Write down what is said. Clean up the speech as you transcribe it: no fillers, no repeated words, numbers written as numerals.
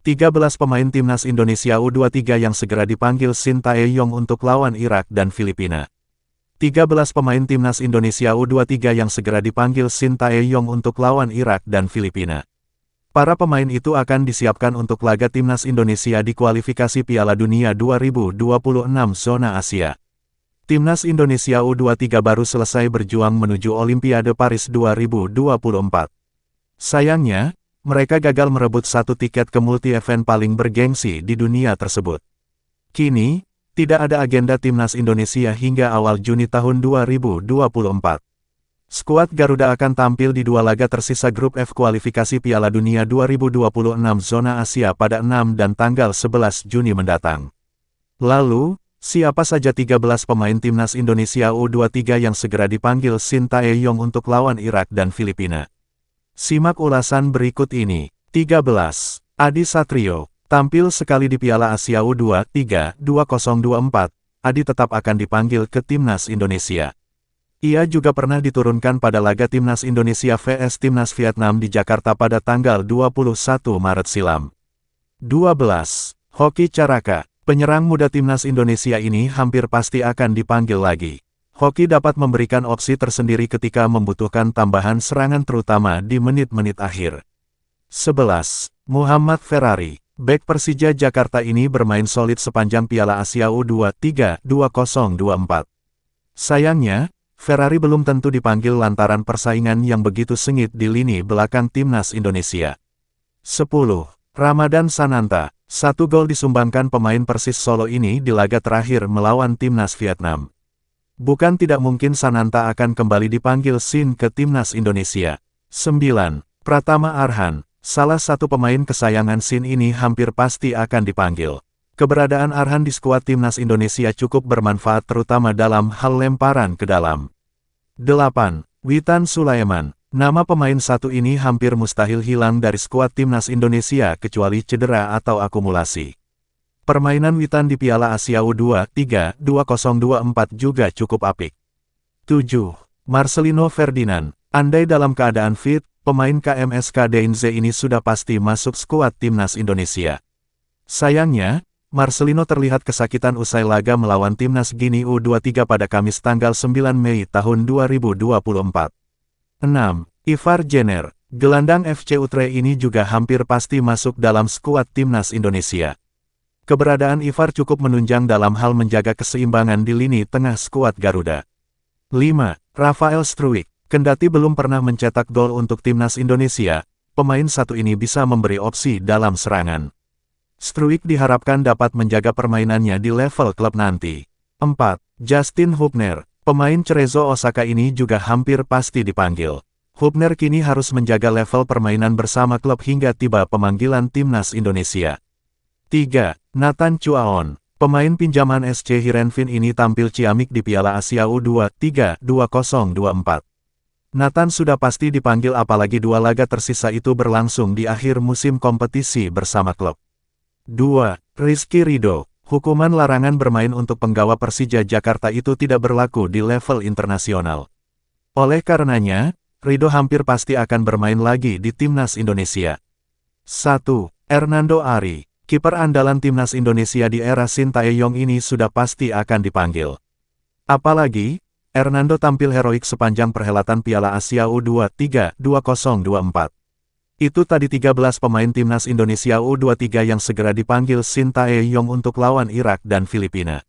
13 pemain timnas Indonesia U23 yang segera dipanggil Shin Tae-yong untuk lawan Irak dan Filipina. 13 pemain timnas Indonesia U23 yang segera dipanggil Shin Tae-yong untuk lawan Irak dan Filipina. Para pemain itu akan disiapkan untuk laga timnas Indonesia di kualifikasi Piala Dunia 2026 zona Asia. Timnas Indonesia U23 baru selesai berjuang menuju Olimpiade Paris 2024. Sayangnya, mereka gagal merebut satu tiket ke multi-event paling bergengsi di dunia tersebut. Kini, tidak ada agenda timnas Indonesia hingga awal Juni tahun 2024. Skuad Garuda akan tampil di dua laga tersisa grup F kualifikasi Piala Dunia 2026 zona Asia pada 6 dan tanggal 11 Juni mendatang. Lalu, siapa saja 13 pemain timnas Indonesia U23 yang segera dipanggil Shin Tae-yong untuk lawan Irak dan Filipina? Simak ulasan berikut ini. 13. Adi Satrio. Tampil sekali di Piala Asia U23 2024, Adi tetap akan dipanggil ke Timnas Indonesia. Ia juga pernah diturunkan pada laga Timnas Indonesia vs Timnas Vietnam di Jakarta pada tanggal 21 Maret silam. 12. Hoki Caraka. Penyerang muda Timnas Indonesia ini hampir pasti akan dipanggil lagi. Hoki dapat memberikan opsi tersendiri ketika membutuhkan tambahan serangan terutama di menit-menit akhir. 11. Muhammad Ferrari. Bek Persija Jakarta ini bermain solid sepanjang Piala Asia U23 2024. Sayangnya, Ferrari belum tentu dipanggil lantaran persaingan yang begitu sengit di lini belakang Timnas Indonesia. 10. Ramadan Sananta. 1 gol disumbangkan pemain Persis Solo ini di laga terakhir melawan Timnas Vietnam. Bukan tidak mungkin Sananta akan kembali dipanggil Shin ke Timnas Indonesia. 9. Pratama Arhan. Salah satu pemain kesayangan Shin ini hampir pasti akan dipanggil. Keberadaan Arhan di skuad Timnas Indonesia cukup bermanfaat terutama dalam hal lemparan ke dalam. 8. Witan Sulaiman. Nama pemain satu ini hampir mustahil hilang dari skuad Timnas Indonesia kecuali cedera atau akumulasi. Permainan Witan di Piala Asia U23 2024 juga cukup apik. 7. Marcelino Ferdinand. Andai dalam keadaan fit, pemain KMSK DNZ ini sudah pasti masuk skuad Timnas Indonesia. Sayangnya, Marcelino terlihat kesakitan usai laga melawan Timnas Guinea U23 pada Kamis tanggal 9 Mei tahun 2024. 6. Ivar Jenner. Gelandang FC Utrecht ini juga hampir pasti masuk dalam skuad Timnas Indonesia. Keberadaan Ivar cukup menunjang dalam hal menjaga keseimbangan di lini tengah skuad Garuda. 5. Rafael Struijk. Kendati belum pernah mencetak gol untuk Timnas Indonesia, pemain satu ini bisa memberi opsi dalam serangan. Struijk diharapkan dapat menjaga permainannya di level klub nanti. 4. Justin Hubner. Pemain Cerezo Osaka ini juga hampir pasti dipanggil. Hubner kini harus menjaga level permainan bersama klub hingga tiba pemanggilan Timnas Indonesia. 3. Nathan Chuaon. Pemain pinjaman SC Heerenveen ini tampil ciamik di Piala Asia U23 2024. Nathan sudah pasti dipanggil apalagi dua laga tersisa itu berlangsung di akhir musim kompetisi bersama klub. 2. Rizky Ridho. Hukuman larangan bermain untuk penggawa Persija Jakarta itu tidak berlaku di level internasional. Oleh karenanya, Ridho hampir pasti akan bermain lagi di Timnas Indonesia. 1. Hernando Ari. Kiper andalan Timnas Indonesia di era Shin Tae-yong ini sudah pasti akan dipanggil. Apalagi, Hernando tampil heroik sepanjang perhelatan Piala Asia U23 2024. Itu tadi 13 pemain Timnas Indonesia U23 yang segera dipanggil Shin Tae-yong untuk lawan Irak dan Filipina.